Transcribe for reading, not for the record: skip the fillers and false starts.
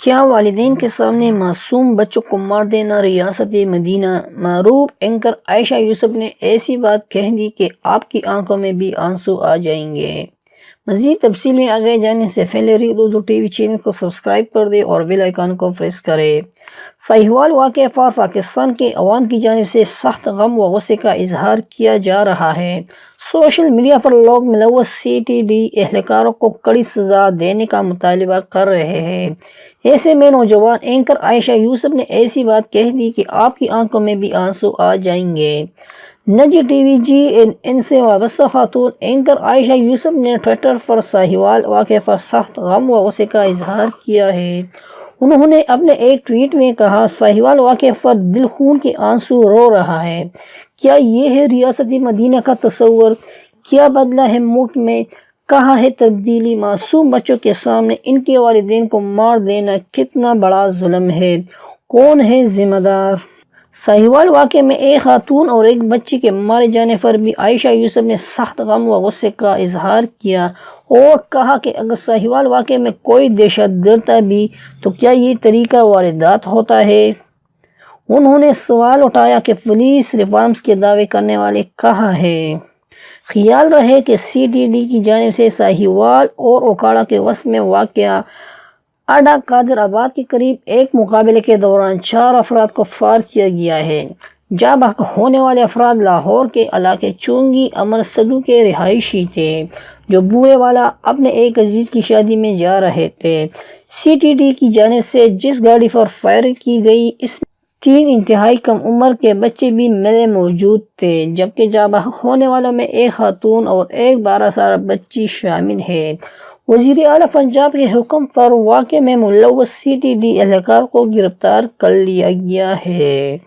کیا والدین کے سامنے معصوم بچوں کو مار دینا؟ ریاست مدینہ معروف اینکر عائشہ یوسف نے ایسی بات کہہ دی کہ آپ کی آنکھوں میں بھی آنسو آ جائیں گے۔ مزید تفصیل میں آگے جانے سے پہلے Real Urdu T V channel کو سبسکرائب کر دے اور بیل آئیکن کو پریس کرے۔ ساہیوال واقعہ پر پاکستان کے عوام کی جانب سے سخت غم و غصے کا اظہار کیا جا رہا ہے۔ سوشل میڈیا پر لوگ ملوث سی ٹی ڈی اہلکاروں کو کڑی سزا دینے کا مطالبہ کر رہے ہیں۔ ایسے میں نوجوان اینکر عائشہ یوسف نے ایسی بات کہہ دی کہ آپ کی آنکھوں میں بھی آنسو آ جائیں گے۔ نجی ٹی وی جی این این سے وابستہ خاتون اینکر عائشہ یوسف نے ٹویٹر پر ساہیوال واقعے پر سخت غم و غصے کا اظہار کیا ہے۔ انہوں نے اپنے ایک ٹویٹ میں کہا، ساہیوال واقعے پر دل خون کے آنسو رو رہا ہے۔ کیا یہ ہے ریاست مدینہ کا تصور؟ کیا بدلا ہے ملک میں؟ کہاں ہے تبدیلی؟ معصوم بچوں کے سامنے ان کے والدین کو مار دینا کتنا بڑا ظلم ہے؟ کون ہے ذمہ دار؟ ساہیوال واقعے میں ایک خاتون اور ایک بچی کے مارے جانے پر بھی عائشہ یوسف نے سخت غم و غصے کا اظہار کیا اور کہا کہ اگر ساہیوال واقعے میں کوئی دہشت گرد بھی تو کیا یہ طریقہ واردات ہوتا ہے؟ انہوں نے سوال اٹھایا کہ پولیس ریفارمز کے دعوے کرنے والے کہاں ہیں؟ خیال رہے کہ سی ٹی ڈی کی جانب سے ساہیوال اور اوکاڑا کے وسط میں واقع اڈا قادر آباد کے قریب ایک مقابلے کے دوران 4 افراد کو فار کیا گیا ہے۔ جاں بحق ہونے والے افراد لاہور کے علاقے چونگی امر صدو کے رہائشی تھے جو بوئے والا اپنے ایک عزیز کی شادی میں جا رہے تھے۔ سی ٹی ڈی کی جانب سے جس گاڑی پر فائرنگ کی گئی اس میں 3 انتہائی کم عمر کے بچے بھی ملے موجود تھے، جبکہ جاں بحق ہونے والوں میں ایک خاتون اور ایک 12 سالہ بچی شامل ہے۔ وزیر اعلیٰ پنجاب کے حکم پر واقعے میں ملوث سی ٹی ڈی اہلکار کو گرفتار کر لیا گیا ہے۔